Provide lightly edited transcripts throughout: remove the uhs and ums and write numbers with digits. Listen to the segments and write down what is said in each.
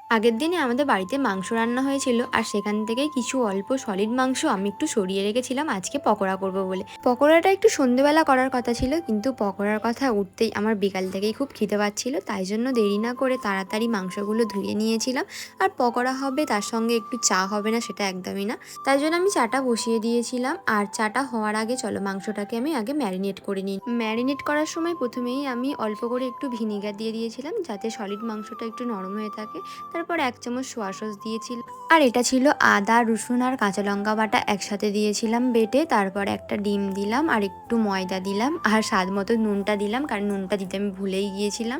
আগের দিনে আমাদের বাড়িতে মাংস রান্না হয়েছিল, আর সেখান থেকে কিছু অল্প সলিড মাংস আমি একটু সরিয়ে রেখেছিলাম আজকে পকোড়া করব বলে। পকোড়াটা একটু সন্ধ্যেবেলা করার কথা ছিল, কিন্তু পকোড়ার কথা উঠতেই আমার বিকাল থেকেই খুব খিদে পাচ্ছিল, তাই জন্য দেরি না করে তাড়াতাড়ি মাংসগুলো ধুয়ে নিয়েছিলাম। আর পকোড়া হবে তার সঙ্গে একটু চা হবে না সেটা একদমই না, তাই জন্য আমি চাটা বসিয়ে দিয়েছিলাম। আর চাটা হওয়ার আগে চলো মাংসটাকে আমি আগে ম্যারিনেট করে নিই। ম্যারিনেট করার সময় প্রথমেই আমি অল্প করে একটু ভিনিগার দিয়ে দিয়েছিলাম, যাতে সলিড মাংসটা একটু নরম হয়ে থাকে। তারপর 1 চামচ সোয়া সস দিয়েছিল, আর এটা ছিল আদা রসুন আর কাঁচা লঙ্কা বাটা একসাথে দিয়েছিলাম বেটে। তারপর একটা ডিম দিলাম আর একটু ময়দা দিলাম, আর স্বাদ মতো নুনটা দিলাম, কারণ নুনটা দিতে আমি ভুলেই গিয়েছিলাম।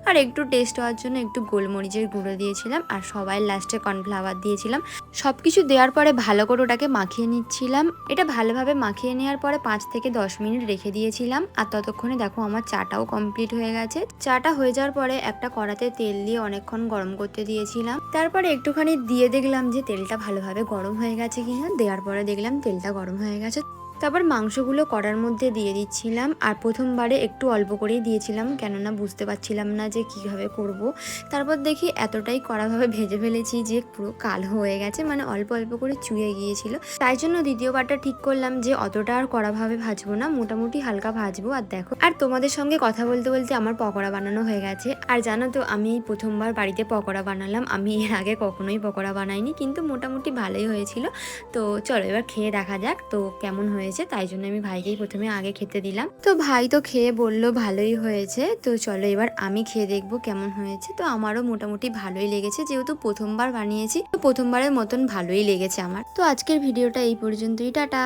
আর একটু টেস্ট হওয়ার জন্য একটু গোলমরিচের গুঁড়ো দিয়েছিলাম, আর সবাই লাস্টে কর্নফ্লাওয়ার দিয়েছিলাম। সব কিছু দেওয়ার পরে ভালো করে ওটাকে মাখিয়ে নিচ্ছিলাম। এটা ভালোভাবে মাখিয়ে নেওয়ার পরে 5 থেকে 10 মিনিট রেখে দিয়েছিলাম। আর ততক্ষণে দেখো আমার চাটাও কমপ্লিট হয়ে গেছে। চাটা হয়ে যাওয়ার পরে একটা কড়াতে তেল দিয়ে অনেকক্ষণ গরম করতে দিয়েছিলাম। তারপরে একটুখানি দিয়ে দেখলাম যে তেলটা ভালোভাবে গরম হয়ে গেছে কিনা। দেওয়ার পরে দেখলাম তেলটা গরম হয়ে গেছে। তারপর মাংসগুলো কড়ার মধ্যে দিয়ে দিচ্ছিলাম, আর প্রথমবারে একটু অল্প করেই দিয়েছিলাম, কেননা বুঝতে পারছিলাম না যে কিভাবে করব। তারপর দেখি এতটাই কড়াভাবে ভেজে ফেলেছি যে পুরো কালো হয়ে গেছে, মানে অল্প অল্প করে চুয়ে গিয়েছিল। তাই জন্য দ্বিতীয়বারটা ঠিক করলাম যে অতটা আর কড়াভাবে ভাজবো না, মোটামুটি হালকা ভাজবো। আর দেখো, আর তোমাদের সঙ্গে কথা বলতে বলতে আমার পকোড়া বানানো হয়ে গেছে। আর জানো তো, আমি এই প্রথমবার বাড়িতে পকোড়া বানালাম। আমি এর আগে কখনোই পকোড়া বানাইনি, কিন্তু মোটামুটি ভালোই হয়েছিল। তো চলো এবার খেয়ে দেখা যাক তো কেমন হয়েছে। তাই জন্য আমি ভাইকেই প্রথমে আগে খেতে দিলাম। তো ভাই তো খেয়ে বললো ভালোই হয়েছে। তো চলো এবার আমি খেয়ে দেখবো কেমন হয়েছে। তো আমারও মোটামুটি ভালোই লেগেছে, যেহেতু প্রথমবার বানিয়েছি তো প্রথমবারের মতন ভালোই লেগেছে আমার। তো আজকের ভিডিওটা এই পর্যন্তই, টাটা।